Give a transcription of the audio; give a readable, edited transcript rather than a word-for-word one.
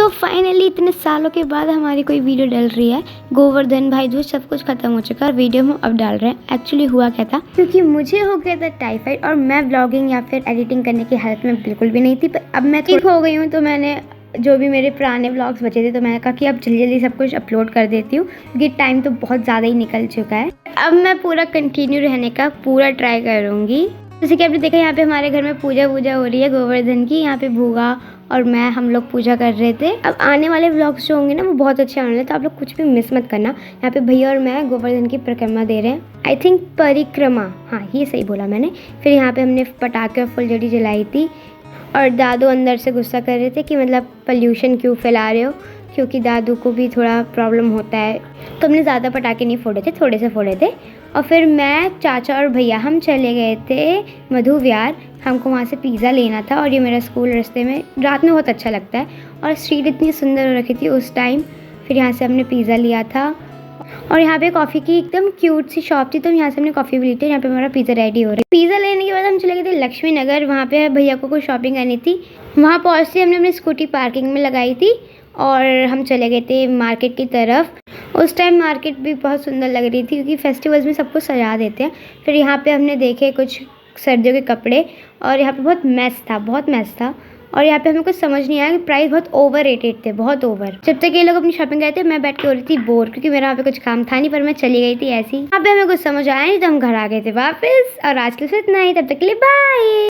So finally इतने सालों के बाद हमारी कोई वीडियो डल रही है। गोवर्धन भाई दूज सब कुछ खत्म हो चुका है और वीडियो हम अब डाल रहे हैं। एक्चुअली हुआ क्या था, क्योंकि मुझे हो गया था टाइफाइड और मैं व्लॉगिंग या फिर एडिटिंग करने की हालत में बिल्कुल भी नहीं थी। पर अब मैं ठीक हो गई हूँ, तो मैंने जो भी मेरे पुराने व्लॉग्स बचे थे तो मैंने कहा कि अब जल्दी जल्दी सब कुछ अपलोड कर देती हूँ, क्योंकि टाइम तो बहुत ज़्यादा ही निकल चुका है। अब मैं पूरा कंटिन्यू रहने का पूरा ट्राई करूँगी। जैसे कि आपने देखा, यहाँ पे हमारे घर में पूजा वूजा हो रही है गोवर्धन की। यहाँ पे भूगा और मैं हम लोग पूजा कर रहे थे। अब आने वाले व्लॉग्स जो होंगे ना वो बहुत अच्छे आने वाले, तो आप लोग कुछ भी मिस मत करना। यहाँ पे भैया और मैं गोवर्धन की परिक्रमा दे रहे हैं। आई थिंक परिक्रमा, हाँ ये सही बोला मैंने। फिर यहाँ पे हमने पटाखे और फुलझड़ी जलाई थी और दादू अंदर से गुस्सा कर रहे थे कि मतलब पोल्यूशन क्यों फैला रहे हो, क्योंकि दादू को भी थोड़ा प्रॉब्लम होता है। तो हमने ज़्यादा पटाखे नहीं फोड़े थे, थोड़े से फोड़े थे। और फिर मैं, चाचा और भैया हम चले गए थे मधु विहार। हमको वहाँ से पिज़्ज़ा लेना था और ये मेरा स्कूल रास्ते में रात में बहुत अच्छा लगता है और स्ट्रीट इतनी सुंदर हो रखी थी उस टाइम। फिर यहाँ से हमने पिज़्ज़ा लिया था और यहाँ पे कॉफ़ी की एकदम क्यूट सी शॉप थी, तो यहाँ से हमने कॉफ़ी भी ली थी। यहाँ पे हमारा पिज़्ज़ा रेडी हो रही है। पिज़्ज़ा लेने के बाद हम चले गए थे लक्ष्मी नगर। वहाँ पे भैया को कोई शॉपिंग करनी थी। वहाँ पहुँचते हमने अपनी स्कूटी पार्किंग में लगाई थी और हम चले गए थे मार्केट की तरफ। उस टाइम मार्केट भी बहुत सुंदर लग रही थी, क्योंकि फेस्टिवल्स में सब कुछ सजा देते हैं। फिर यहाँ पे हमने देखे कुछ सर्दियों के कपड़े और यहाँ पे बहुत मैस था और यहाँ पे हमें कुछ समझ नहीं आया कि प्राइस बहुत ओवर रेटेड थे, बहुत ओवर। जब तक ये लोग अपनी शॉपिंग करते मैं बैठ के हो रही थी बोर, क्योंकि मेरा वहाँ पे कुछ काम था नहीं, पर मैं चली गई थी ऐसी। यहाँ पे हमें कुछ समझ आया नहीं तो हम घर आ गए थे वापस। और आज के लिए इतना ही, तब तक के लिए बाय।